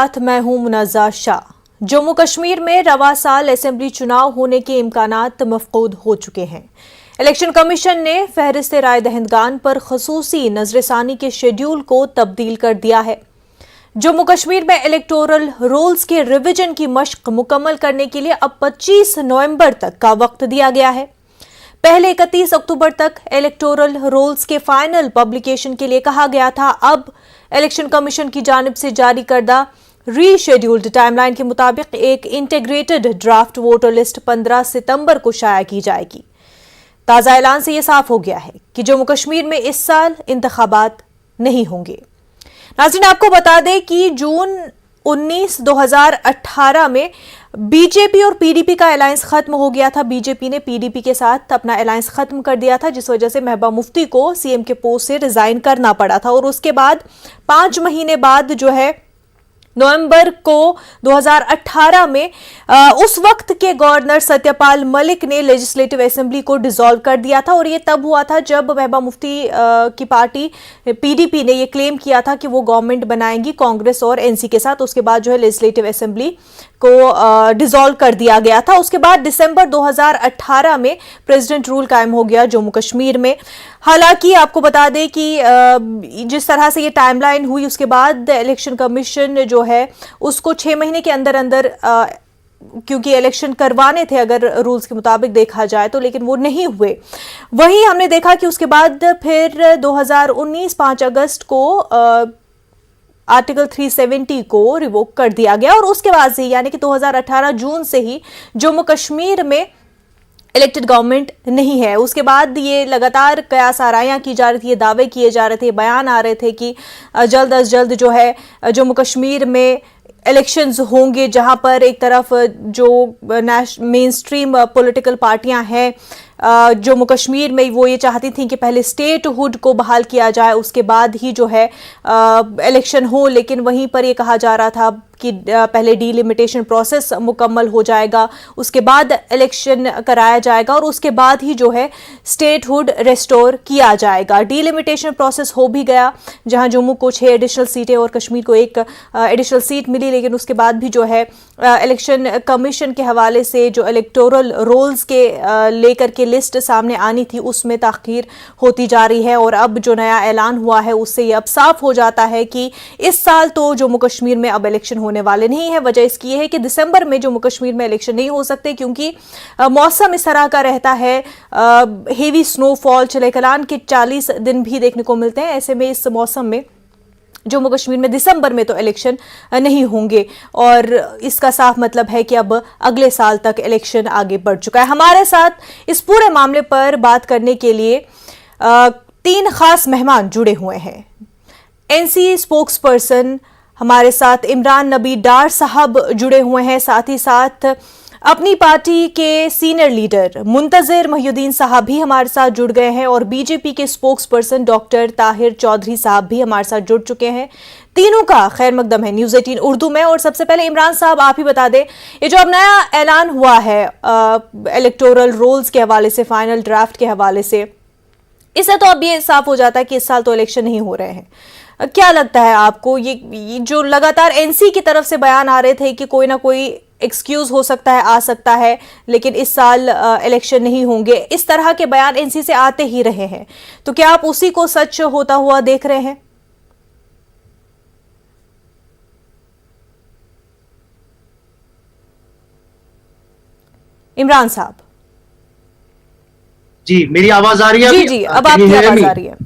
साथ मैं हूं मुनज़्ज़ा शाह। जम्मू कश्मीर में रवा साल असेंबली चुनाव होने के इम्कानात मफकूद हो चुके हैं। इलेक्शन कमीशन ने फहरिस्त राय दहिंदगान पर खसूसी नजरसानी के शेड्यूल को तब्दील कर दिया है। जम्मू कश्मीर में इलेक्टोरल रोल्स के रिवीजन की मशक मुकम्मल करने के लिए अब 25 नवंबर तक का वक्त दिया गया है। पहले 31 अक्टूबर तक इलेक्टोरल रोल्स के फाइनल पब्लिकेशन के लिए कहा गया था। अब इलेक्शन कमीशन की जानिब से जारी करदा रीशेड्यूल्ड टाइमलाइन के मुताबिक एक इंटीग्रेटेड ड्राफ्ट वोटर लिस्ट 15 सितंबर को शाया की जाएगी। ताज़ा ऐलान से यह साफ हो गया है कि जम्मू कश्मीर में इस साल इंतखाबात नहीं होंगे। नाज़रीन, आपको बता दें कि जून 19, 2018 में बीजेपी और पीडीपी का अलायंस खत्म हो गया था। बीजेपी ने पीडीपी के साथ अपना अलायंस खत्म कर दिया था, जिस वजह से महबूबा मुफ्ती को सीएम के पोस्ट से रिजाइन करना पड़ा था। और उसके बाद 5 महीने बाद जो है नवंबर को 2018 में उस वक्त के गवर्नर सत्यपाल मलिक ने लेजिस्लेटिव असेंबली को डिसॉल्व कर दिया था। और ये तब हुआ था जब महबूबा मुफ्ती की पार्टी पीडीपी ने ये क्लेम किया था कि वो गवर्नमेंट बनाएंगी कांग्रेस और एनसी के साथ। उसके बाद जो है लेजिस्लेटिव असेंबली को डिसॉल्व कर दिया गया था। उसके बाद दिसंबर 2018 में प्रेसिडेंट रूल कायम हो गया जम्मू कश्मीर में। हालांकि आपको बता दें कि जिस तरह से ये टाइमलाइन हुई, उसके बाद इलेक्शन कमीशन जो है उसको 6 महीने के अंदर अंदर क्योंकि इलेक्शन करवाने थे अगर रूल्स के मुताबिक देखा जाए तो, लेकिन वो नहीं हुए। वहीं हमने देखा कि उसके बाद फिर 2019 5 अगस्त को आर्टिकल 370 को रिवोक कर दिया गया। और उसके बाद से यानी कि 2018 जून से ही जम्मू कश्मीर में इलेक्टेड गवर्नमेंट नहीं है। उसके बाद ये लगातार कयास आराइयां की जा रही थी, दावे किए जा रहे थे, बयान आ रहे थे कि जल्द अज जल्द जो है जम्मू कश्मीर में इलेक्शंस होंगे, जहां पर एक तरफ जो मेन स्ट्रीम पॉलिटिकल पार्टियां हैं जम्मू कश्मीर में वो ये चाहती थी कि पहले स्टेटहुड को बहाल किया जाए, उसके बाद ही जो है इलेक्शन हो। लेकिन वहीं पर ये कहा जा रहा था कि पहले डीलिमिटेशन प्रोसेस मुकम्मल हो जाएगा, उसके बाद इलेक्शन कराया जाएगा और उसके बाद ही जो है स्टेटहुड रिस्टोर किया जाएगा। डीलिमिटेशन प्रोसेस हो भी गया, जहां जम्मू को 6 एडिशनल सीटें और कश्मीर को 1 एडिशनल सीट मिली। लेकिन उसके बाद भी जो है इलेक्शन कमीशन के हवाले से जो इलेक्टोरल रोल्स के लेकर के लिस्ट सामने आनी थी उसमें ताख़ीर होती जा रही है। और अब जो नया ऐलान हुआ है उससे ये अब साफ हो जाता है कि इस साल तो जम्मू कश्मीर में अब इलेक्शन होने वाले नहीं है। वजह इसकी यह है कि दिसंबर में जम्मू कश्मीर में इलेक्शन नहीं हो सकते, क्योंकि मौसम इस तरह का रहता है। हेवी स्नोफॉल चले-कलान के 40 दिन भी देखने को मिलते हैं। ऐसे में इस मौसम में जम्मू कश्मीर में दिसंबर में तो इलेक्शन नहीं होंगे और इसका साफ मतलब है कि अब अगले साल तक इलेक्शन आगे बढ़ चुका है। हमारे साथ इस पूरे मामले पर बात करने के लिए 3 खास मेहमान जुड़े हुए हैं। एनसी स्पोक्स पर्सन हमारे साथ इमरान नबी डार साहब जुड़े हुए हैं, साथ ही साथ अपनी पार्टी के सीनियर लीडर मुंतज़िर मोहिउद्दीन साहब भी हमारे साथ जुड़ गए हैं और बीजेपी के spokesperson doctor Tahir Chaudhary साहब भी हमारे साथ जुड़ चुके हैं। तीनों का खैर मकदम है न्यूज़ 18 उर्दू में। और सबसे पहले इमरान साहब, आप ही बता दें, ये जो अब नया ऐलान हुआ है इलेक्टोरल रोल्स के हवाले से, फाइनल ड्राफ्ट के हवाले से, इससे तो अब ये साफ हो जाता है कि इस साल तो इलेक्शन नहीं हो रहे हैं। क्या लगता है आपको, ये जो लगातार एनसी की तरफ से बयान आ रहे थे कि कोई ना कोई एक्सक्यूज हो सकता है, आ सकता है, लेकिन इस साल इलेक्शन नहीं होंगे, इस तरह के बयान एनसी से आते ही रहे हैं, तो क्या आप उसी को सच होता हुआ देख रहे हैं? इमरान साहब जी, मेरी आवाज आ रही है? जी जी, अब आपकी आवाज आ रही है।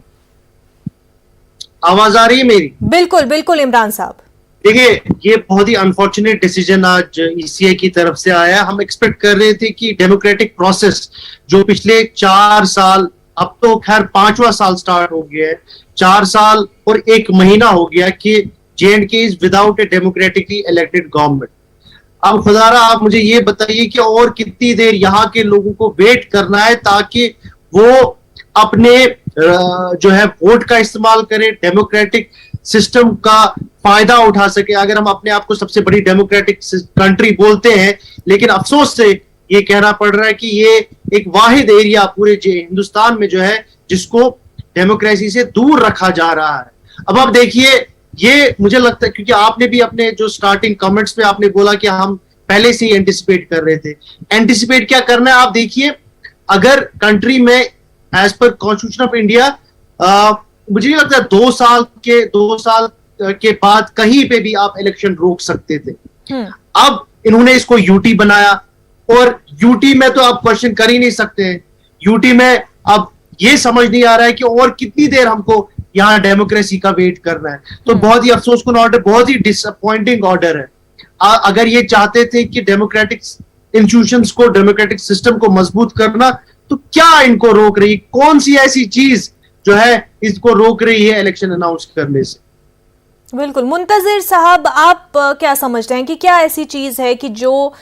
आवाज आ रही है मेरी? बिल्कुल बिल्कुल इमरान साहब। देखिए, ये बहुत ही अनफॉर्चुनेट डिसीजन आज ईसीआई की तरफ से आया। हम एक्सपेक्ट कर रहे थे कि डेमोक्रेटिक प्रोसेस जो पिछले 4 साल, अब तो खैर 5वां साल स्टार्ट हो गया है, 4 साल और 1 महीना हो गया कि J&K is without A democratically elected government. अब खुदारा आप मुझे ये बताइए कि और कितनी देर यहाँ के लोगों को वेट करना है ताकि वो अपने जो है वोट का इस्तेमाल करें, डेमोक्रेटिक सिस्टम का फायदा उठा सके। अगर हम अपने आप को सबसे बड़ी डेमोक्रेटिक कंट्री बोलते हैं, लेकिन अफसोस से ये कहना पड़ रहा है कि ये एक वाहिद एरिया पूरे हिंदुस्तान में जो है जिसको डेमोक्रेसी से दूर रखा जा रहा है। अब आप देखिए, ये मुझे लगता है, क्योंकि आपने भी अपने जो स्टार्टिंग कमेंट्स में आपने बोला कि हम पहले से ही एंटिसिपेट कर रहे थे। एंटिसिपेट क्या करना है, आप देखिए, अगर कंट्री में as per constitution of India, मुझे नहीं लगता 2 साल के बाद कहीं पे भी आप इलेक्शन रोक सकते थे। अब इन्होंने इसको यूटी बनाया, और यूटी में तो आप क्वेश्चन कर ही नहीं सकते हैं। यूटी में अब ये समझ नहीं आ रहा है कि और कितनी देर हमको यहाँ डेमोक्रेसी का वेट करना है। तो बहुत ही अफसोसकुन ऑर्डर, बहुत ही डिसअपॉइंटिंग ऑर्डर है। अगर ये चाहते थे कि डेमोक्रेटिक इंस्टीट्यूशंस को, डेमोक्रेटिक सिस्टम को मजबूत करना, तो क्या इनको रोक रही, कौन सी ऐसी चीज जो है इसको रोक रही है इलेक्शन अनाउंस करने से? बिल्कुल। मुंतजिर साहब, आप क्या समझते हैं कि क्या ऐसी चीज है कि जो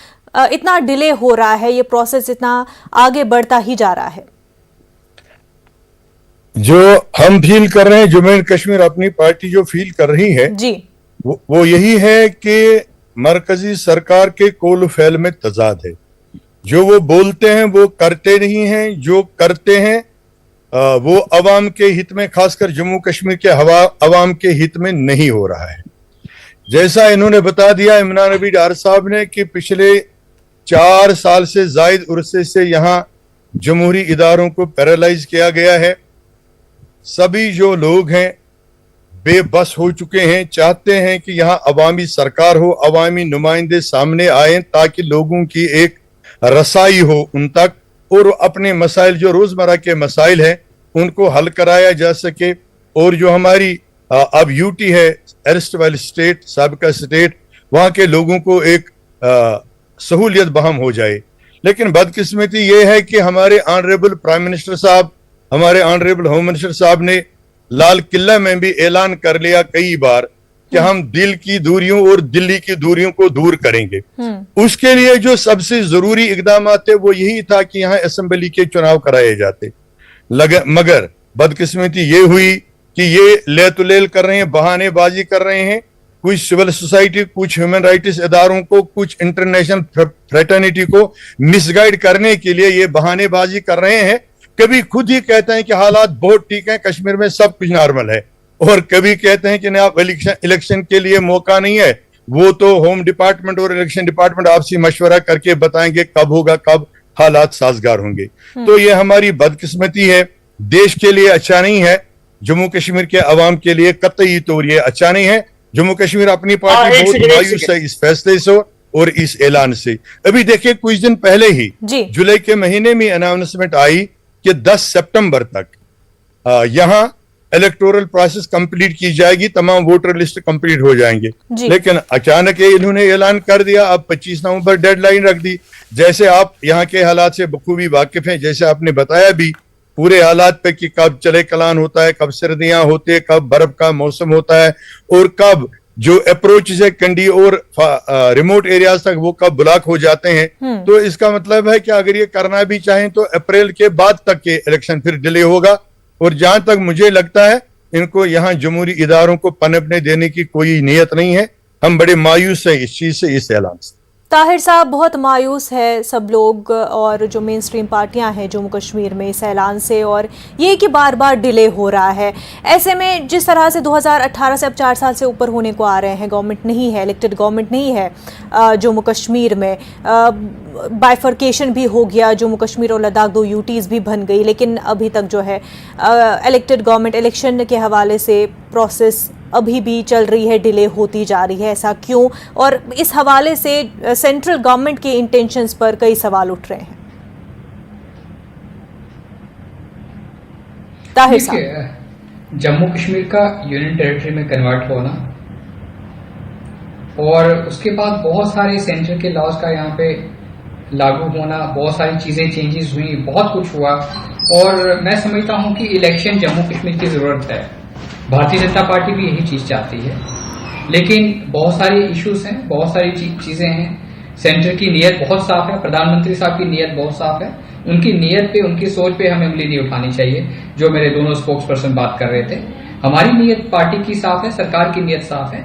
इतना डिले हो रहा है, ये प्रोसेस इतना आगे बढ़ता ही जा रहा है? जो हम फील कर रहे हैं, जम्मू एंड कश्मीर अपनी पार्टी जो फील कर रही है जी, वो यही है कि मरकजी सरकार के कौल फैल में तजाद है। जो वो बोलते हैं वो करते नहीं हैं, जो करते हैं वो अवाम के हित में, खासकर जम्मू कश्मीर के अवाम के हित में नहीं हो रहा है। जैसा इन्होंने बता दिया इमरान नबी डार साहब ने कि पिछले 4 साल से जायद उर्से से यहाँ जमहूरी इदारों को पैरालाइज किया गया है। सभी जो लोग हैं बेबस हो चुके हैं, चाहते हैं कि यहाँ अवामी सरकार हो, अवामी नुमाइंदे सामने आए ताकि लोगों की एक रसाई हो उन तक, और अपने मसाइल, जो रोजमर्रा के मसाइल हैं, उनको हल कराया जा सके। और जो हमारी अब यूटी है, एरस्टवाइल स्टेट, साबिका स्टेट, वहाँ के लोगों को एक सहूलियत बहाम हो जाए। लेकिन बदकिस्मती ये है कि हमारे ऑनरेबल प्राइम मिनिस्टर साहब, हमारे ऑनरेबल होम मिनिस्टर साहब ने लाल किला में भी ऐलान कर लिया कई बार कि हम दिल की दूरियों और दिल्ली की दूरियों को दूर करेंगे। उसके लिए जो सबसे जरूरी इकदाम थे वो यही था कि यहाँ असेंबली के चुनाव कराए जाते। मगर बदकिस्मती ये हुई कि ये लेतुलेल कर रहे हैं, बहानेबाजी कर रहे हैं। कुछ सिविल सोसाइटी, कुछ ह्यूमन राइट्स इदारों को, कुछ इंटरनेशनल फ्रेटर्निटी को मिसगाइड करने के लिए ये बहानेबाजी कर रहे हैं। कभी खुद ही कहते हैं कि हालात बहुत ठीक हैं, कश्मीर में सब कुछ नॉर्मल है, और कभी कहते हैं कि नहीं, आप इलेक्शन के लिए मौका नहीं है, वो तो होम डिपार्टमेंट और इलेक्शन डिपार्टमेंट आपसे मशवरा करके बताएंगे कब होगा, कब हालात साजगार होंगे। तो ये हमारी बदकिस्मती है, देश के लिए अच्छा नहीं है, जम्मू कश्मीर के अवाम के लिए कतई तौर ये अच्छा नहीं है। जम्मू कश्मीर अपनी पार्टी बहुत मायूस है इस फैसले से और इस ऐलान से। अभी देखिए, कुछ दिन पहले ही जुलाई के महीने में अनाउंसमेंट आई कि 10 सितंबर तक यहां इलेक्टोरल प्रोसेस कंप्लीट की जाएगी, तमाम वोटर लिस्ट कंप्लीट हो जाएंगे। लेकिन अचानक इन्होंने ऐलान कर दिया, अब 25 नवंबर डेडलाइन रख दी। जैसे आप यहाँ के हालात से बखूबी वाकिफ हैं, जैसे आपने बताया भी पूरे हालात पे कि कब चले कलान होता है, कब सर्दियां होती है, कब बर्फ का मौसम होता है, और कब जो अप्रोच है कंडी और रिमोट एरियाज तक वो कब ब्लॉक हो जाते हैं। तो इसका मतलब है कि अगर ये करना भी चाहें तो अप्रैल के बाद तक के इलेक्शन फिर डिले होगा। और जहां तक मुझे लगता है इनको यहाँ जमहूरी इदारों को पनपने देने की कोई नीयत नहीं है। हम बड़े मायूस हैं इस चीज से, इस ऐलान से। ताहिर साहब, बहुत मायूस है सब लोग और जो मेन स्ट्रीम पार्टियां हैं जम्मू कश्मीर में इस ऐलान से, और ये कि बार बार डिले हो रहा है। ऐसे में जिस तरह से 2018 से अब 4 साल से ऊपर होने को आ रहे हैं, गवर्नमेंट नहीं है, इलेक्टेड गवर्नमेंट नहीं है जम्मू कश्मीर में, बाइफर्केशन भी हो गया, जम्मू कश्मीर और लद्दाख 2 यूटीज भी बन गई, लेकिन अभी तक जो है इलेक्टेड गवर्नमेंट इलेक्शन के हवाले से प्रोसेस अभी भी चल रही है, डिले होती जा रही है। ऐसा क्यों? और इस हवाले से सेंट्रल गवर्नमेंट के इंटेंशंस पर कई सवाल उठ रहे हैं। ताहिर साहब, जम्मू कश्मीर का यूनियन टेरिटरी में कन्वर्ट होना और उसके बाद बहुत सारे सेंटर के लॉज का यहाँ पे लागू होना, बहुत सारी चीजें चेंजेस हुई, बहुत कुछ हुआ, और मैं समझता हूँ कि इलेक्शन जम्मू कश्मीर की जरूरत है। भारतीय जनता पार्टी भी यही चीज चाहती है, लेकिन बहुत सारे इश्यूज हैं, बहुत सारी चीजें हैं। सेंटर की नीयत बहुत साफ है, प्रधानमंत्री साहब की नीयत बहुत साफ है, उनकी नीयत पे, उनकी सोच पे हमें उंगली नहीं उठानी चाहिए। जो मेरे दोनों स्पोक्स पर्सन बात कर रहे थे, हमारी नीयत पार्टी की साफ है, सरकार की नीयत साफ है।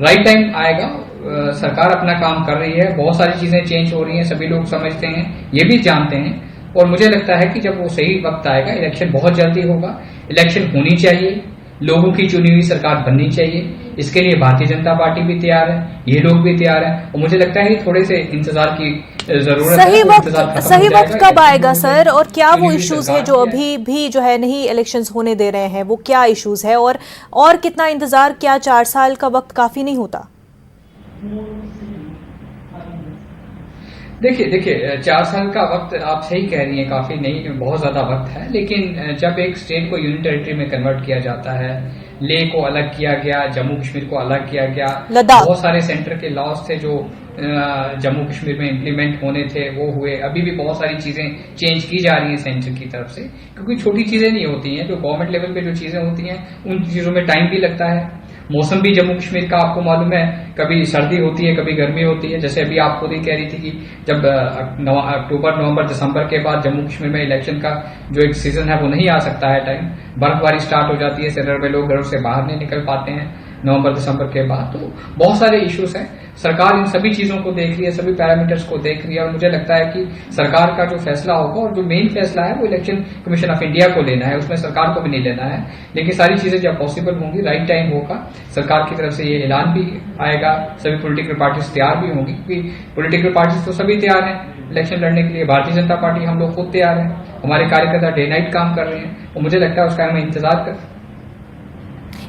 राइट टाइम आएगा, सरकार अपना काम कर रही है, बहुत सारी चीजें चेंज हो रही हैं, सभी लोग समझते हैं, ये भी जानते हैं, और मुझे लगता है कि जब वो सही वक्त आएगा, इलेक्शन बहुत जल्दी होगा, इलेक्शन होनी चाहिए, लोगों की चुनी हुई सरकार बननी चाहिए। इसके लिए भारतीय जनता पार्टी भी तैयार है, ये लोग भी तैयार है, और मुझे लगता है थोड़े से इंतजार की जरूरत है। सही वक्त कब आएगा सर, और क्या वो इश्यूज है जो अभी भी जो है नहीं इलेक्शंस होने दे रहे हैं, वो क्या इश्यूज है, और कितना इंतजार, क्या 4 साल का वक्त काफी नहीं होता? देखिए 4 साल का वक्त आप सही कह रही हैं, काफी नहीं, बहुत ज्यादा वक्त है, लेकिन जब एक स्टेट को यूनियन टेरिटरी में कन्वर्ट किया जाता है, लेह को अलग किया गया, जम्मू कश्मीर को अलग किया गया, बहुत सारे सेंटर के लॉज थे जो जम्मू कश्मीर में इम्प्लीमेंट होने थे वो हुए, अभी भी बहुत सारी चीजें चेंज की जा रही हैं सेंटर की तरफ से, क्योंकि छोटी चीजें नहीं होती हैं, जो गवर्नमेंट लेवल पे जो चीजें होती हैं उन चीजों में टाइम भी लगता है। मौसम भी जम्मू कश्मीर का आपको मालूम है, कभी सर्दी होती है, कभी गर्मी होती है, जैसे अभी आप खुद ही कह रही थी कि जब अक्टूबर, नवंबर, दिसंबर के बाद जम्मू कश्मीर में इलेक्शन का जो एक सीजन है वो नहीं आ सकता है टाइम, बर्फबारी स्टार्ट हो जाती है, शहर में लोग घरों से बाहर नहीं निकल पाते हैं नवंबर दिसंबर के बाद, तो बहुत सारे इश्यूज हैं। सरकार इन सभी चीजों को देख रही है, सभी पैरामीटर्स को देख रही है, और मुझे लगता है कि सरकार का जो फैसला होगा, और जो मेन फैसला है वो इलेक्शन कमीशन ऑफ इंडिया को लेना है, उसमें सरकार को भी नहीं लेना है, लेकिन सारी चीजें जब पॉसिबल होंगी, राइट टाइम होगा, सरकार की तरफ से ये ऐलान भी आएगा, सभी पॉलिटिकल पार्टीज तैयार भी होंगी, क्योंकि पॉलिटिकल पार्टीज तो सभी तैयार हैं इलेक्शन लड़ने के लिए, भारतीय जनता पार्टी हम लोग खुद तैयार हैं, हमारे कार्यकर्ता डे नाइट काम कर रहे हैं, और मुझे लगता है उसका हमें इंतजार कर।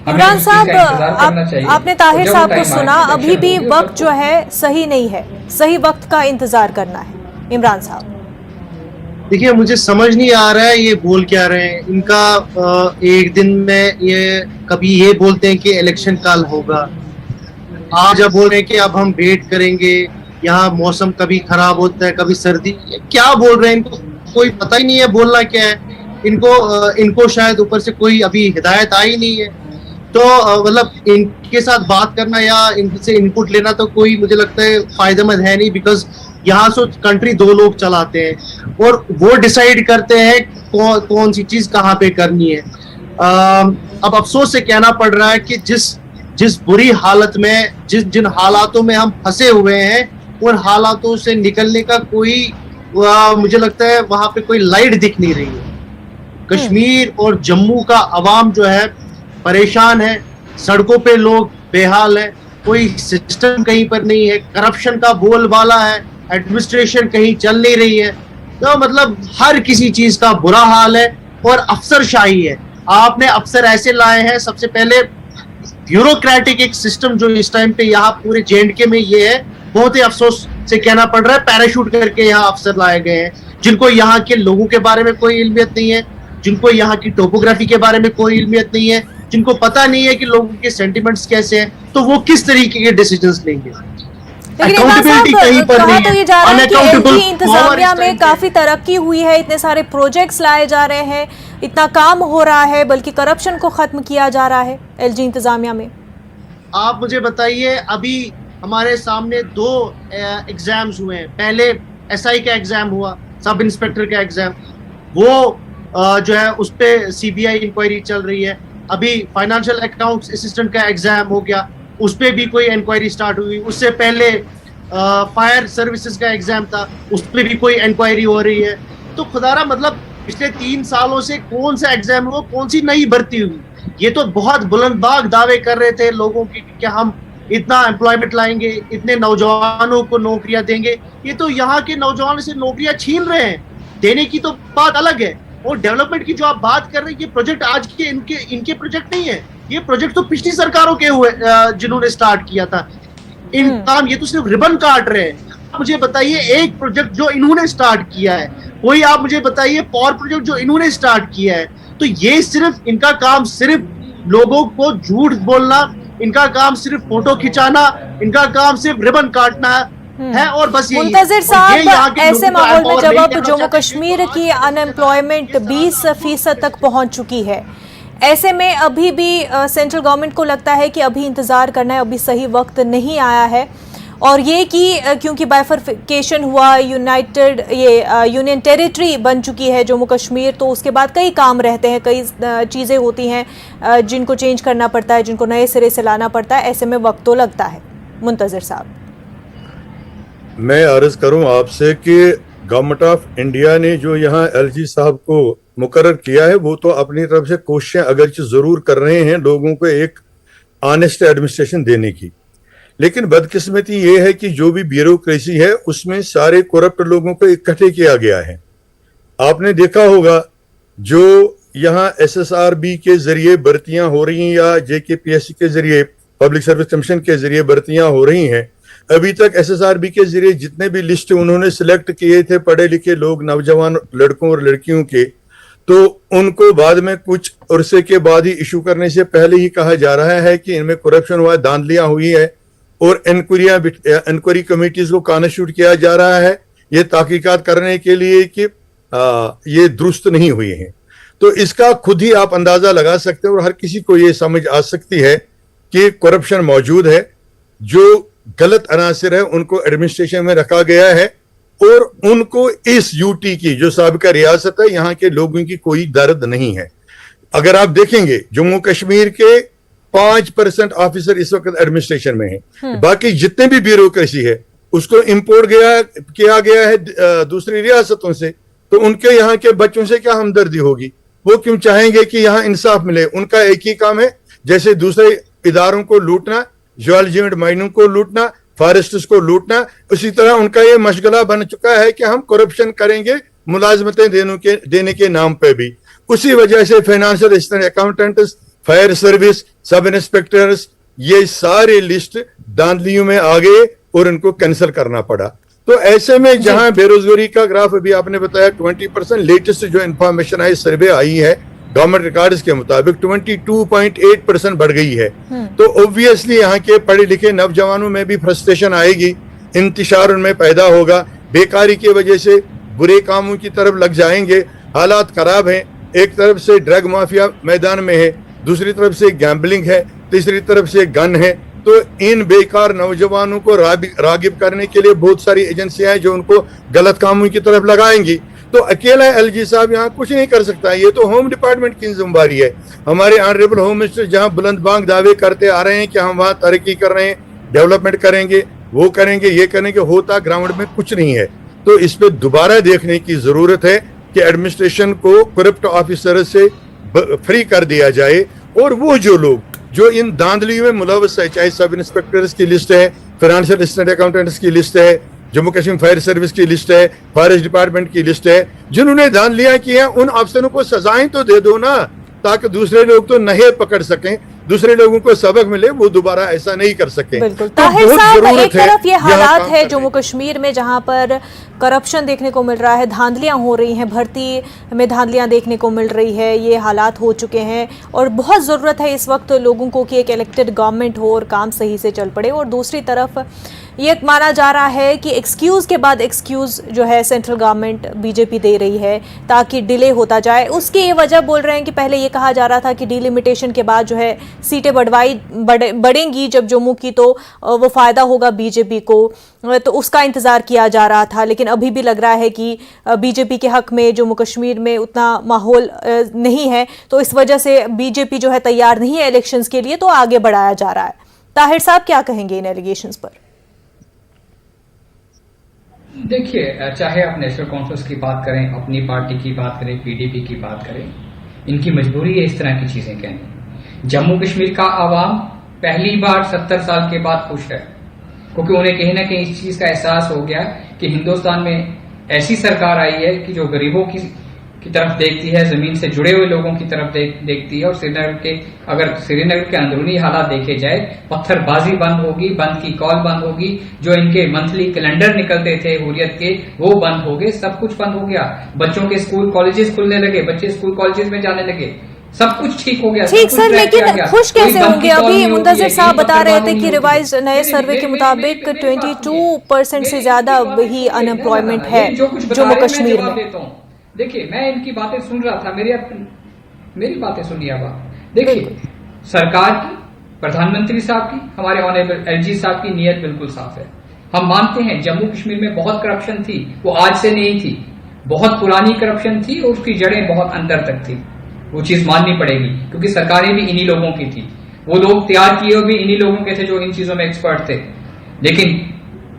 इमरान साहब, आपने ताहिर साहब को सुना, अभी भी वक्त जो है सही नहीं है, सही वक्त का इंतजार करना है। इमरान साहब देखिए, मुझे समझ नहीं आ रहा है ये बोल क्या रहे हैं इनका। एक दिन में ये कभी ये बोलते हैं कि इलेक्शन कल होगा, आज अब बोल रहे हैं कि अब हम वेट करेंगे, यहाँ मौसम कभी खराब होता है कभी सर्दी, क्या बोल रहे हैं, इनको कोई पता ही नहीं है बोलना क्या है। इनको शायद ऊपर से कोई अभी हिदायत आई नहीं है, तो मतलब इनके साथ बात करना या इनसे इनपुट लेना तो कोई मुझे लगता है फायदेमंद है नहीं, बिकॉज यहाँ से कंट्री 2 लोग चलाते हैं और वो डिसाइड करते हैं कौन सी चीज कहाँ पे करनी है। अब अफसोस से कहना पड़ रहा है कि जिस बुरी हालत में, जिन हालातों में हम फंसे हुए हैं, उन हालातों से निकलने का कोई मुझे लगता है वहां पे कोई लाइट दिख नहीं रही है। कश्मीर और जम्मू का अवाम जो है परेशान है, सड़कों पे लोग बेहाल है, कोई सिस्टम कहीं पर नहीं है, करप्शन का बोलबाला है, एडमिनिस्ट्रेशन कहीं चल नहीं रही है, तो मतलब हर किसी चीज का बुरा हाल है और अफसरशाही है। आपने अफसर ऐसे लाए हैं, सबसे पहले ब्यूरोक्रेटिक एक सिस्टम जो इस टाइम पे यहाँ पूरे J&K में ये है, बहुत ही अफसोस से कहना पड़ रहा है, पैराशूट करके यहाँ अफसर लाए गए हैं जिनको यहाँ के लोगों के बारे में कोई इल्मियत नहीं है, जिनको यहाँ की टोपोग्राफी के बारे में कोई इल्मियत नहीं है, जिनको पता नहीं है कि लोगों के सेंटिमेंट्स कैसे हैं, तो वो किस तरीके के डिसीजंस लेंगे। अकाउंटेबिलिटी कहीं पर नहीं है। अनअकाउंटेबल इंतजामिया में काफी तरक्की हुई है, इतने सारे प्रोजेक्ट्स लाए जा रहे हैं, इतना काम हो रहा है, बल्कि करप्शन को खत्म किया जा रहा है LG इंतजामिया में। आप मुझे बताइए, अभी हमारे सामने 2 एग्जाम्स हुए हैं, पहले SI का एग्जाम हुआ, सब इंस्पेक्टर का एग्जाम, वो जो है उस पे CBI इंक्वायरी चल रही है। अभी फाइनेंशियल अकाउंट्स असिस्टेंट का एग्जाम हो गया, उस पे भी कोई इंक्वायरी स्टार्ट हुई। उससे पहले फायर सर्विसेज का एग्जाम था, उस पे भी कोई इंक्वायरी हो रही है। तो खुदारा मतलब पिछले 3 सालों से कौन सा एग्जाम हुआ, कौन सी नई भर्ती हुई? ये तो बहुत बुलंदबाग दावे कर रहे थे लोगों की कि हम इतना एम्प्लॉयमेंट लाएंगे, इतने नौजवानों को नौकरियां देंगे। ये तो यहाँ के नौजवानों से नौकरियां छीन रहे हैं, देने की तो बात अलग है। और डेवलपमेंट की जो आप बात कर रहे हैं, ये प्रोजेक्ट आज के इनके प्रोजेक्ट नहीं है, ये प्रोजेक्ट तो पिछली सरकारों के हुए जिन्होंने स्टार्ट किया था। इन काम ये तो सिर्फ रिबन काट रहे हैं। मुझे बताइए एक प्रोजेक्ट जो इन्होंने स्टार्ट किया है, कोई आप मुझे बताइए पावर प्रोजेक्ट जो इन्होंने स्टार्ट किया है। तो ये सिर्फ इनका काम सिर्फ लोगों को झूठ बोलना, इनका काम सिर्फ फोटो खिंचाना, इनका काम सिर्फ रिबन काटना है और बस ये। मुंतजिर साहब, ऐसे माहौल में जब अब जम्मू कश्मीर की अनएम्प्लॉयमेंट 20% तक पहुंच चुकी है, ऐसे में अभी भी सेंट्रल गवर्नमेंट को लगता है कि अभी इंतजार करना है, अभी सही वक्त नहीं आया है, और ये कि क्योंकि बाइफरकेशन हुआ, यूनियन टेरिटरी बन चुकी है जम्मू कश्मीर, तो उसके बाद कई काम रहते हैं, कई चीज़ें होती हैं जिनको चेंज करना पड़ता है, जिनको नए सिरे से लाना पड़ता है, ऐसे में वक्त तो लगता है। मुंतजिर साहब, मैं अर्ज करूं आपसे कि गवर्नमेंट ऑफ इंडिया ने जो यहाँ LG साहब को मुकर्रर किया है, वो तो अपनी तरफ से कोशिशें अगरचे जरूर कर रहे हैं लोगों को एक ऑनेस्ट एडमिनिस्ट्रेशन देने की। लेकिन बदकिस्मती ये है कि जो भी ब्यूरोक्रेसी है उसमें सारे करप्ट लोगों को इकट्ठे किया गया है। आपने देखा होगा जो यहाँ SSRB के जरिए भर्तियां हो रही हैं या JKPSC के जरिए, पब्लिक सर्विस कमीशन के जरिए भर्तियां हो रही हैं, अभी तक SSRB के जरिए जितने भी लिस्ट उन्होंने सिलेक्ट किए थे पढ़े लिखे लोग, नौजवान लड़कों और लड़कियों के, तो उनको बाद में कुछ अरसे के बाद ही इशू करने से पहले ही कहा जा रहा है कि इनमें करप्शन हुआ, धांधलियां हुई है और इंक्वायरी कमेटीज को कॉन्स्टिट्यूट किया जा रहा है ये तहकीकात करने के लिए कि ये दुरुस्त नहीं हुई है। तो इसका खुद ही आप अंदाजा लगा सकते हैं और हर किसी को ये समझ आ सकती है कि करप्शन मौजूद है। जो गलत अनासिर है उनको एडमिनिस्ट्रेशन में रखा गया है और उनको इस यूटी की जो साबिका रियासत है यहाँ के लोगों की कोई दर्द नहीं है। अगर आप देखेंगे जम्मू कश्मीर के 5% ऑफिसर इस वक्त एडमिनिस्ट्रेशन में है, बाकी जितने भी ब्यूरोक्रेसी है उसको इंपोर्ट किया गया है दूसरी रियासतों से, तो उनके यहाँ के बच्चों से क्या हमदर्दी होगी? वो क्यों चाहेंगे कि यहाँ इंसाफ मिले? उनका एक ही काम है, जैसे दूसरे इदारों को लूटना, ज्वालजी एंड माइनिंग को लूटना, फॉरेस्ट्स को लूटना, उसी तरह उनका ये मशगला बन चुका है कि हम करप्शन करेंगे मुलाजमतें देने के नाम पे भी। उसी वजह से financial assistant, accountants, fire service, सब इंस्पेक्टर्स, ये सारे लिस्ट धांधलियों में आ गए और इनको कैंसिल करना पड़ा। तो ऐसे में जहां बेरोजगारी का ग्राफ अभी आपने बताया 20%, लेटेस्ट जो इंफॉर्मेशन आई, सर्वे आई है गवर्नमेंट रिकॉर्ड्स के मुताबिक 22.8% बढ़ गई है। तो ऑब्वियसली यहाँ के पढ़े लिखे नौजवानों में भी फ्रस्ट्रेशन आएगी, इंतशार उनमें पैदा होगा, बेकारी की वजह से बुरे कामों की तरफ लग जाएंगे। हालात खराब हैं, एक तरफ से ड्रग माफिया मैदान में है, दूसरी तरफ से गैम्बलिंग है, तीसरी तरफ से गन है। तो इन बेकार नौजवानों को रागिब करने के लिए बहुत सारी एजेंसियां हैं जो उनको गलत कामों की तरफ लगाएंगी। तो अकेला LG साहब यहाँ कुछ नहीं कर सकता है, ये तो होम डिपार्टमेंट की जिम्मेदारी है। हमारे ऑनरेबल होम मिनिस्टर जहाँ बुलंदबांग दावे करते आ रहे हैं कि हम वहाँ तरक्की कर रहे हैं, डेवलपमेंट करेंगे, वो करेंगे, ये करेंगे, होता ग्राउंड में कुछ नहीं है। तो इस पे दोबारा देखने की जरूरत है कि एडमिनिस्ट्रेशन को करप्ट ऑफिसर से फ्री कर दिया जाए और वो जो लोग जो इन धांधलियों में मुलव्वस है, चाहे सब इंस्पेक्टर्स की लिस्ट है, फाइनेंशियल असिस्टेंट अकाउंटेंट्स की लिस्ट है, जम्मू कश्मीर फायर सर्विस की लिस्ट है, फॉरेस्ट डिपार्टमेंट की लिस्ट है, जिन्होंने धांधलियां की हैं, उन अफसरों को सजाएं तो दे दो ना, ताकि दूसरे लोग तो नहीं पकड़ सकें, दूसरे लोगों को सबक मिले, वो दोबारा ऐसा नहीं कर सके। बिल्कुल। ताहिर साहब, एक तरफ ये हालात है जम्मू कश्मीर में जहां पर करप्शन देखने को मिल रहा है, धांधलियां हो रही हैं, भर्ती में धांधलियां देखने को मिल रही है, ये हालात हो चुके हैं और बहुत ज़रूरत है इस वक्त लोगों को कि एक इलेक्टेड गवर्नमेंट हो और काम सही से चल पड़े। और दूसरी तरफ ये माना जा रहा है कि एक्सक्यूज़ के बाद एक्सक्यूज़ जो है सेंट्रल गवर्नमेंट बीजेपी दे रही है ताकि डिले होता जाए। उसकी ये वजह बोल रहे हैं कि पहले ये कहा जा रहा था कि डिलिमिटेशन के बाद जो है सीटें बढ़ेंगी जब जम्मू की, तो वो फ़ायदा होगा बीजेपी को, तो उसका इंतज़ार किया जा रहा था। लेकिन अभी भी लग रहा है कि बीजेपी के हक में जम्मू कश्मीर में उतना माहौल नहीं है, तो इस वजह से बीजेपी जो है तैयार नहीं है इलेक्शंस के लिए, तो आगे बढ़ाया जा रहा है। ताहिर साहब क्या कहेंगे इन एलिगेशंस पर? देखिए, चाहे आप नेशनल कॉन्फ्रेंस की बात करें, अपनी पार्टी की बात करें, PDP की बात करें, इनकी मजबूरी है इस तरह की चीजें कहने। जम्मू कश्मीर का आवाम पहली बार 70 साल के बाद खुश है, क्योंकि उन्हें कहीं ना कहीं इस चीज का एहसास हो गया कि हिंदुस्तान में ऐसी सरकार आई है कि जो गरीबों की तरफ देखती है, जमीन से जुड़े हुए लोगों की तरफ देखती है। और अगर श्रीनगर के अंदरूनी हालात देखे जाए, पत्थरबाजी बंद होगी, बंद की कॉल बंद होगी, जो इनके मंथली कैलेंडर निकलते थे हुर्रियत के वो बंद हो गए, सब कुछ बंद हो गया। बच्चों के स्कूल कॉलेजेस खुलने लगे, बच्चे स्कूल कॉलेजेस में जाने लगे, सब कुछ ठीक हो गया। ठीक सर, लेकिन खुश कैसे होंगे? अभी मुंतजिर साहब बता रहे थे कि रिवाइज नए सर्वे के मुताबिक 22% से ज्यादा ही अनएम्प्लॉयमेंट है जम्मू कश्मीर में। देखिए, मैं इनकी बातें सुन रहा था, मेरी बातें सुनिए अब। देखिए, सरकार की, प्रधानमंत्री साहब की, हमारे ऑनरेबल LG साहब की नीयत बिल्कुल साफ है। हम मानते हैं जम्मू कश्मीर में बहुत करप्शन थी, वो आज से नहीं थी, बहुत पुरानी करप्शन थी और उसकी जड़ें बहुत अंदर तक थी, वो चीज माननी पड़ेगी, क्योंकि सरकारें भी इन्हीं लोगों की थी, वो लोग तैयार किए हुए भी इन्हीं लोगों के थे जो इन चीजों में एक्सपर्ट थे। लेकिन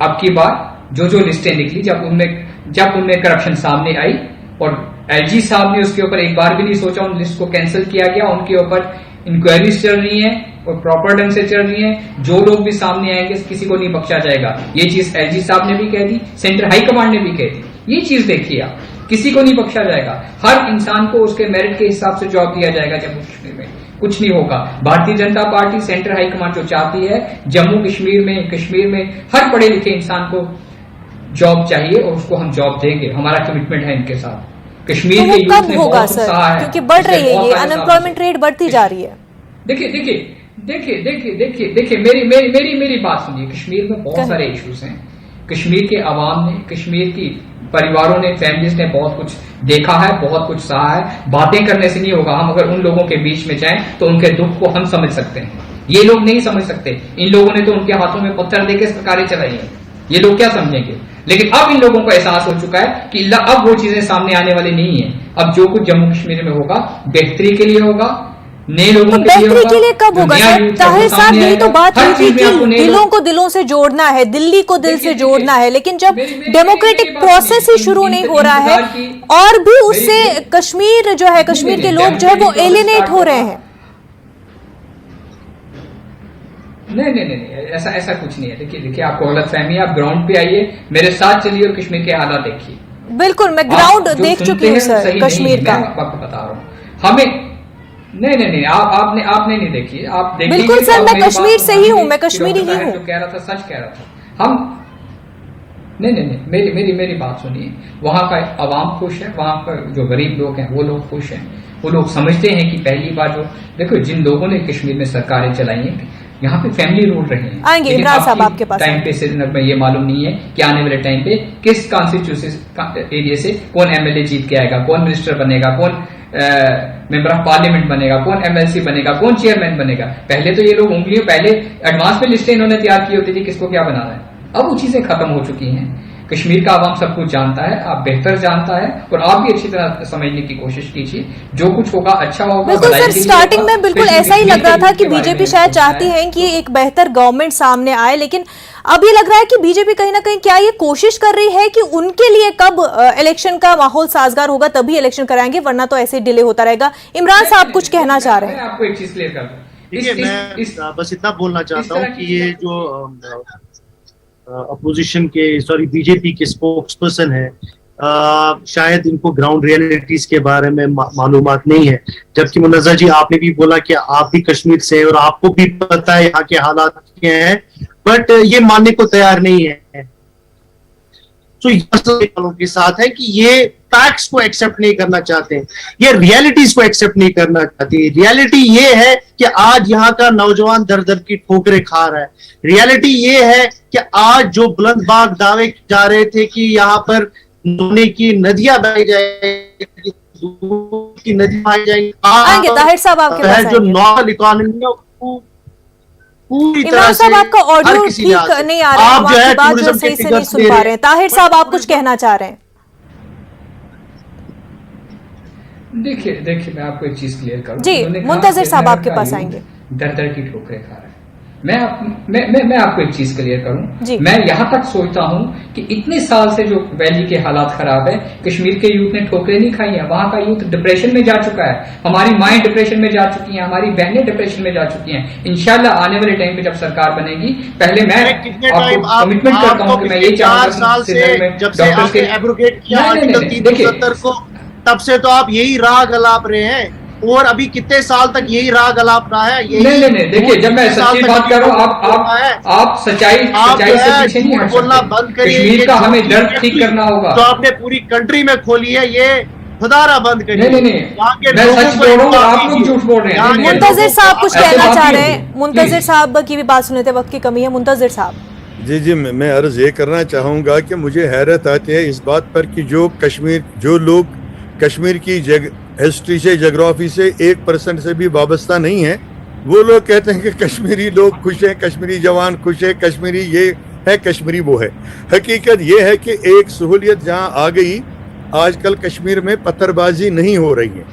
अब की बार जो लिस्टें निकली, जब उनमें करप्शन सामने आई और LG साहब ने उसके ऊपर एक बार भी नहीं सोचा, उन लिस्ट को कैंसिल किया गया, उनके ऊपर इंक्वायरीज चल रही है, और प्रॉपर ढंग से चल रही हैं। जो लोग भी सामने आएंगे किसी को नहीं बख्शा जाएगा। ये चीज एलजी साहब ने भी कह दी, सेंट्रल हाई कमांड ने भी कह दी। ये चीज देखिए आप, किसी को नहीं बख्शा जाएगा। हर इंसान को उसके मेरिट के हिसाब से जॉब दिया जाएगा। जम्मू कश्मीर में कुछ नहीं होगा। Bharatiya Janata party central high command जो चाहती है जम्मू कश्मीर में हर पढ़े लिखे इंसान को जॉब चाहिए और उसको हम जॉब देंगे। हमारा कमिटमेंट है इनके साथ। कश्मीर तो के यूथ कब ने होगा बहुत सर? उत्साह है, क्योंकि बढ़ रही है, बहुत ये सारे अनएम्प्लॉयमेंट रेट बढ़ती जा रही है। देखिए मेरी बात सुनिए। कश्मीर में बहुत सारे इश्यूज हैं। कश्मीर के अवाम ने, कश्मीर की परिवारों ने, फैमिलीज ने बहुत कुछ देखा है, बहुत कुछ सहा है। बातें करने से नहीं होगा। हम अगर उन लोगों के बीच में जाएं तो उनके दुख को हम समझ सकते हैं। ये लोग नहीं समझ सकते। इन लोगों ने तो उनके हाथों में पत्थर देके सरकारें चलाई हैं। ये लोग क्या समझेंगे? लेकिन अब इन लोगों को एहसास हो चुका है कि अब वो चीजें सामने आने वाली नहीं है। अब जो कुछ जम्मू कश्मीर में होगा बेहतरी के लिए होगा, नए लोगों तो के लिए बेहतरी होगा। के लिए कब होगा सर? ताहिर साहब, यही तो बात हुई थी कि दिलों को दिलों से जोड़ना है, दिल्ली को दिल से जोड़ना है, लेकिन जब डेमोक्रेटिक प्रोसेस ही शुरू नहीं हो रहा है और भी उससे कश्मीर जो है, कश्मीर के लोग जो है वो एलिनेट हो रहे हैं। नहीं, ऐसा कुछ नहीं है। देखिए आपको गलत फहमी है। आप ग्राउंड पे आइए, मेरे साथ चलिए और कश्मीर के हालात देखिए। बिल्कुल, मैं ग्राउंड देख चुकी हूँ सर कश्मीर का। मैं आपको बता रहा हूँ। हमें नहीं, आपने नहीं देखी। आप देखिए। बिल्कुल सर, मैं कश्मीर से ही हूँ, मैं कश्मीरी ही हूँ। जो कह रहा था सच कह रहा था। हम नहीं, मेरी बात सुनिए। वहां का आवाम खुश है, वहां पर जो गरीब लोग हैं वो लोग खुश हैं। वो लोग समझते हैं कि पहली बार जो देखो जिन लोगों ने कश्मीर में सरकारें चलाई हैं, यहाँ पे फैमिली रूल रहे हैं। आएंगे इमरान साहब आपके पास। टाइम पे से में ये मालूम नहीं है कि आने वाले टाइम पे किस कॉन्स्टिट्यूशन एरिया से कौन एमएलए जीत के आएगा, कौन मिनिस्टर बनेगा, कौन मेंबर ऑफ पार्लियामेंट बनेगा, कौन एमएलसी बनेगा, कौन चेयरमैन बनेगा। पहले तो ये लोग उंगलियों पहले एडवांस में लिस्टें इन्होंने तैयार की होती थी किसको क्या बनाना है। अब वो चीजें खत्म हो चुकी हैं। कश्मीर का आवाम सब कुछ जानता है, आप बेहतर जानता है और आप भी अच्छी तरह समझने की कोशिश कीजिए। जो कुछ होगा अच्छा होगा। बिल्कुल सर, स्टार्टिंग में बिल्कुल ऐसा ही लग रहा था कि बीजेपी शायद चाहती है कि एक बेहतर गवर्नमेंट सामने आए, लेकिन अब ये लग रहा है कि बीजेपी कहीं ना कहीं क्या ये कोशिश कर रही है कि उनके लिए कब इलेक्शन का माहौल साजगार होगा तभी इलेक्शन कराएंगे, वरना तो ऐसे डिले होता रहेगा। इमरान साहब कुछ कहना चाह रहे हैं। मैं आपको एक चीज क्लियर कर दूं। देखिए, मैं बस इतना बोलना चाहता हूँ कि ये जो अपोजिशन के बीजेपी के स्पोक्स पर्सन है, शायद इनको ग्राउंड रियलिटीज के बारे में मालूमात नहीं है। जबकि मुनज़्ज़र जी, आपने भी बोला कि आप भी कश्मीर से हैं और आपको भी पता है यहाँ के हालात क्या हैं, बट ये मानने को तैयार नहीं है। तो वालों के साथ है कि ये फैक्ट्स को एक्सेप्ट नहीं करना चाहते, ये रियलिटीज को एक्सेप्ट नहीं करना चाहते। रियलिटी ये है कि आज यहाँ का नौजवान दर दर की ठोकरें खा रहा है। रियलिटी ये है कि आज जो बुलंदबाग दावे जा रहे थे कि यहाँ पर सोने की नदियां बहाई जाएगी, दूध की नदी बहाई जाएगी, ताहिर साहब आपके पास जो नॉर्मल इकोनॉमी पूरी तरह इमरान साहब, से आपका ऑडियो ठीक नहीं आ रहा है, आप आपकी बात जो सही से नहीं सुन पा रहे हैं। ताहिर साहब, आप कुछ कहना चाह रहे हैं? देखिए मैं आपको एक चीज क्लियर करूं। जी, मुंतजिर साहब आपके पास आएंगे। दर दर की ठोकरें खा रहे हैं। मैं आपको एक चीज क्लियर करूं। मैं यहां तक सोचता हूं कि इतने साल से जो वैली के हालात खराब है, कश्मीर के यूथ ने ठोकरें नहीं खाई है। वहां का यूथ डिप्रेशन में जा चुका है, हमारी माएं डिप्रेशन में जा चुकी हैं, हमारी बहनें डिप्रेशन में जा चुकी हैं। इंशाल्लाह आने वाले टाइम पे जब सरकार बनेगी, पहले मैं आपको कमिटमेंट करता हूं कि मैं ये चाहूंगा, तब से तो आप यही राग अलाप रहे हैं और अभी कितने साल तक यही राग अलाप रहा है। नहीं, देखिए, जब मैं सच्ची बात कर रहा हूँ, आप सच्चाई से पीछे नहीं हट बोलना बंद करिए। कश्मीर का हमें दर्द ठीक करना होगा। तो आपने पूरी कंट्री में खोली है, ये खुदारा बंद करिए। नहीं, मैं सच बोल रहा हूँ, आप लोग झूठ बोल रहे हैं। मुंतजिर साहब कुछ कहना चाह रहे हैं। मुंतजिर साहब की भी बात सुने थे, वक्त की कमी है। मुंतजिर साहब। जी, मैं अर्ज ये करना चाहूँगा कि मुझे हैरत आती है इस बात पर कि जो लोग कश्मीर की हिस्ट्री से, जोग्राफी से 1% से भी वाबस्ता नहीं है, वो लोग कहते हैं कि कश्मीरी लोग खुश हैं, कश्मीरी जवान खुश है, कश्मीरी ये है, कश्मीरी वो है। हकीकत ये है कि एक सहूलियत जहाँ आ गई, आजकल कश्मीर में पत्थरबाजी नहीं हो रही है,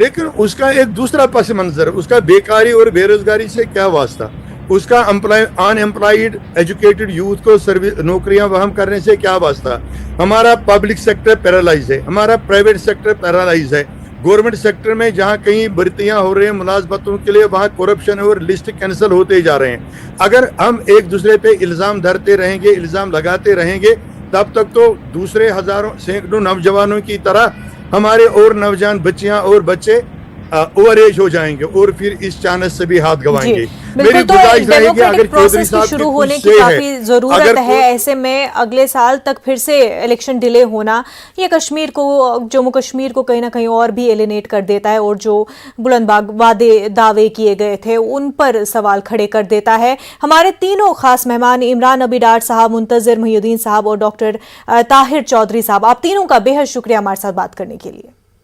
लेकिन उसका एक दूसरा पस मंजर, उसका बेकारी और बेरोजगारी से क्या वास्ता, उसका अनएम्प्लॉयड एजुकेटेड यूथ को नौकरियां वहम करने से क्या वास्ता। हमारा पब्लिक सेक्टर पैरालाइज है, हमारा प्राइवेट सेक्टर पैरालाइज है, गवर्नमेंट सेक्टर में जहां कहीं भर्तियां हो रही हैं मुलाजमतों के लिए, वहां करप्शन और लिस्ट कैंसिल होते जा रहे हैं। अगर हम एक दूसरे पे इल्जाम धरते रहेंगे, इल्जाम लगाते रहेंगे, तब तक तो दूसरे हजारों सैकड़ों नौजवानों की तरह हमारे और नौजवान बच्चियां और बच्चे ओवर एज हो जाएंगे और फिर इस चांस से भी हाथ गंवाएंगे। बिल्कुल, तो डेमोक्रेटिक प्रोसेस की शुरू होने की काफी जरूरत है। ऐसे में अगले साल तक फिर से इलेक्शन डिले होना ये कश्मीर को, जम्मू कश्मीर को कहीं ना कहीं और भी एलिनेट कर देता है और जो बुलंद दावे किए गए थे उन पर सवाल खड़े कर देता है। हमारे तीनों खास मेहमान इमरान अबी डार साहब, मुंतजिर मोहिउद्दीन साहब और डॉक्टर ताहिर चौधरी साहब, आप तीनों का बेहद शुक्रिया हमारे साथ बात करने के लिए।